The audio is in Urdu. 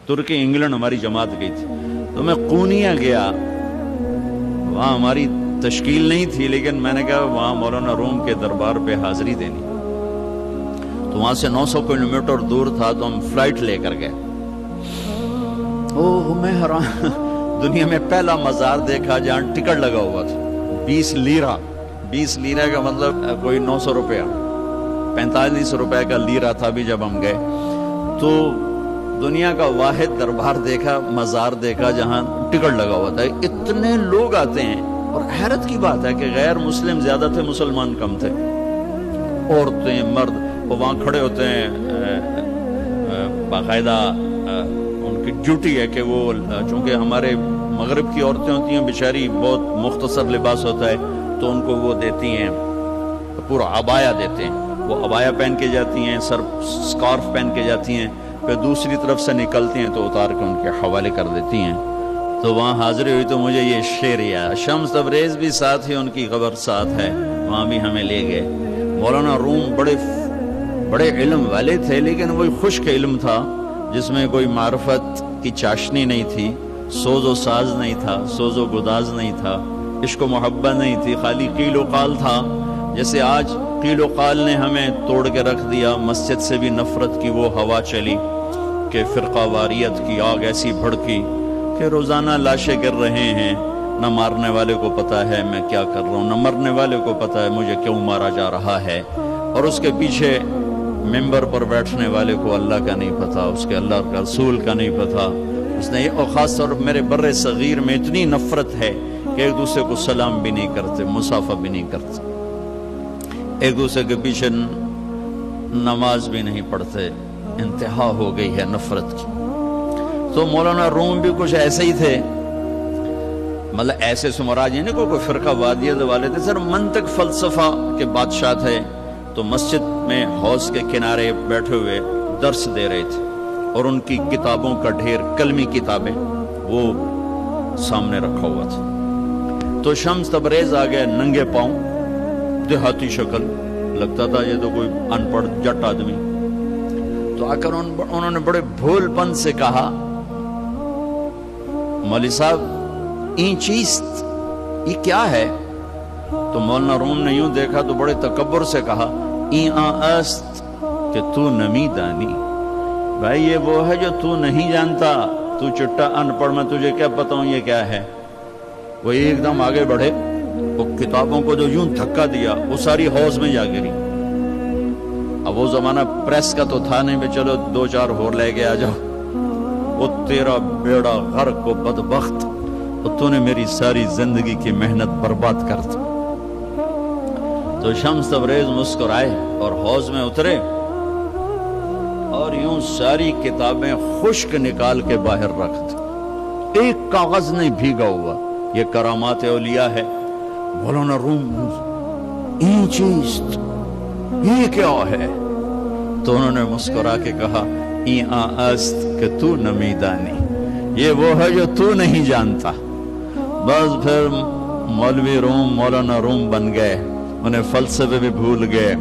ترکی انگلینڈ ہماری جماعت گئی تھی، تو میں قونیہ گیا، وہاں ہماری تشکیل نہیں تھی، لیکن میں نے کہا وہاں مولانا روم کے دربار پہ حاضری دینی، تو وہاں سے 900 کلومیٹر دور تھا، تو ہم فلائٹ لے کر گئے۔ اوہ میں حیران، دنیا میں پہلا مزار دیکھا جہاں ٹکٹ لگا ہوا تھا، 20 لیرہ، 20 لیرہ کا مطلب کوئی 900 روپیہ، 45 روپے کا لیرہ تھا بھی جب ہم گئے۔ تو دنیا کا واحد دربار دیکھا، مزار دیکھا جہاں ٹکٹ لگا ہوا تھا، اتنے لوگ آتے ہیں، اور حیرت کی بات ہے کہ غیر مسلم زیادہ تھے، مسلمان کم تھے، عورتیں مرد، وہ وہاں کھڑے ہوتے ہیں، باقاعدہ ان کی ڈیوٹی ہے کہ وہ، چونکہ ہمارے مغرب کی عورتیں ہوتی ہیں بیچاری، بہت مختصر لباس ہوتا ہے، تو ان کو وہ دیتی ہیں پورا عبایا دیتے ہیں، وہ عبایا پہن کے جاتی ہیں، سر سکارف پہن کے جاتی ہیں، پھر دوسری طرف سے نکلتی ہیں تو اتار کے ان کے حوالے کر دیتی ہیں۔ تو وہاں حاضری ہوئی تو مجھے یہ شعر یاد، شمس تبریز بھی ساتھ ہی، ان کی قبر ساتھ ہے، وہاں بھی ہمیں لے گئے۔ مولانا روم بڑے علم والے تھے، لیکن وہی خشک علم تھا جس میں کوئی معرفت کی چاشنی نہیں تھی، سوز و ساز نہیں تھا، سوز و گداز نہیں تھا، عشق و محبت نہیں تھی، خالی قیل و قال تھا۔ جیسے آج قیل و قال نے ہمیں توڑ کے رکھ دیا، مسجد سے بھی نفرت کی وہ ہوا چلی کہ فرقہ واریت کی آگ ایسی بھڑکی کہ روزانہ لاشیں گر رہے ہیں، نہ مارنے والے کو پتا ہے میں کیا کر رہا ہوں، نہ مرنے والے کو پتا ہے مجھے کیوں مارا جا رہا ہے، اور اس کے پیچھے ممبر پر بیٹھنے والے کو اللہ کا نہیں پتا، اس کے اللہ کا رسول کا نہیں پتا، اس نے، اور خاص طور میرے بر صغیر میں اتنی نفرت ہے کہ ایک دوسرے کو سلام بھی نہیں کرتے، مصافحہ بھی نہیں کرتے، ایک دوسرے کے پیچھے نماز بھی نہیں پڑھتے، انتہا ہو گئی ہے نفرت کی۔ تو مولانا روم بھی کچھ ایسے ہی تھے، مطلب ایسے سمراج یعنی کوئی فرقہ وادیت والے تھے، سر منطق فلسفہ کے بادشاہ تھے۔ تو مسجد میں حوض کے کنارے بیٹھے ہوئے درس دے رہے تھے، اور ان کی کتابوں کا ڈھیر، کلمی کتابیں وہ سامنے رکھا ہوا تھا۔ تو شمس تبریز آ گئے ننگے پاؤں، دیہاتی شکل، لگتا تھا یہ تو کوئی ان پڑھ جٹ آدمی۔ تو آ کر انہوں نے بڑے بھول پن سے کہا، مولوی صاحب این چیست، یہ کیا ہے؟ تو مولانا روم نے یوں دیکھا تو بڑے تکبر سے کہا، این است کہ تو نمی دانی، بھائی یہ وہ ہے جو تو نہیں جانتا، تو چٹا ان پڑھ، میں تجھے کیا پتا ہوں یہ کیا ہے۔ وہ ایک دم آگے بڑھے، وہ کتابوں کو جو یوں دھکا دیا وہ ساری حوض میں جا گری۔ اب وہ زمانہ پریس کا تو تھا نہیں کہ چلو 2-4 ہور لے کے آ جاؤ، وہ تیرا بیڑا غرق و بدبخت، اور تو نے میری ساری زندگی کی محنت برباد کر دی۔ تو شمس تبریز مسکرائے اور حوض میں اترے، اور یوں ساری کتابیں خشک نکال کے باہر رکھ دی، ایک کاغذ نہیں بھیگا ہوا۔ یہ کرامات اولیاء ہے۔ مولانا روم، این چیست، یہ کیا ہے؟ تو انہوں نے مسکرا کے کہا، این است کہ تو نمیدانی، یہ وہ ہے جو تو نہیں جانتا۔ بس پھر مولوی روم مولانا روم بن گئے، انہیں فلسفے بھی بھول گئے،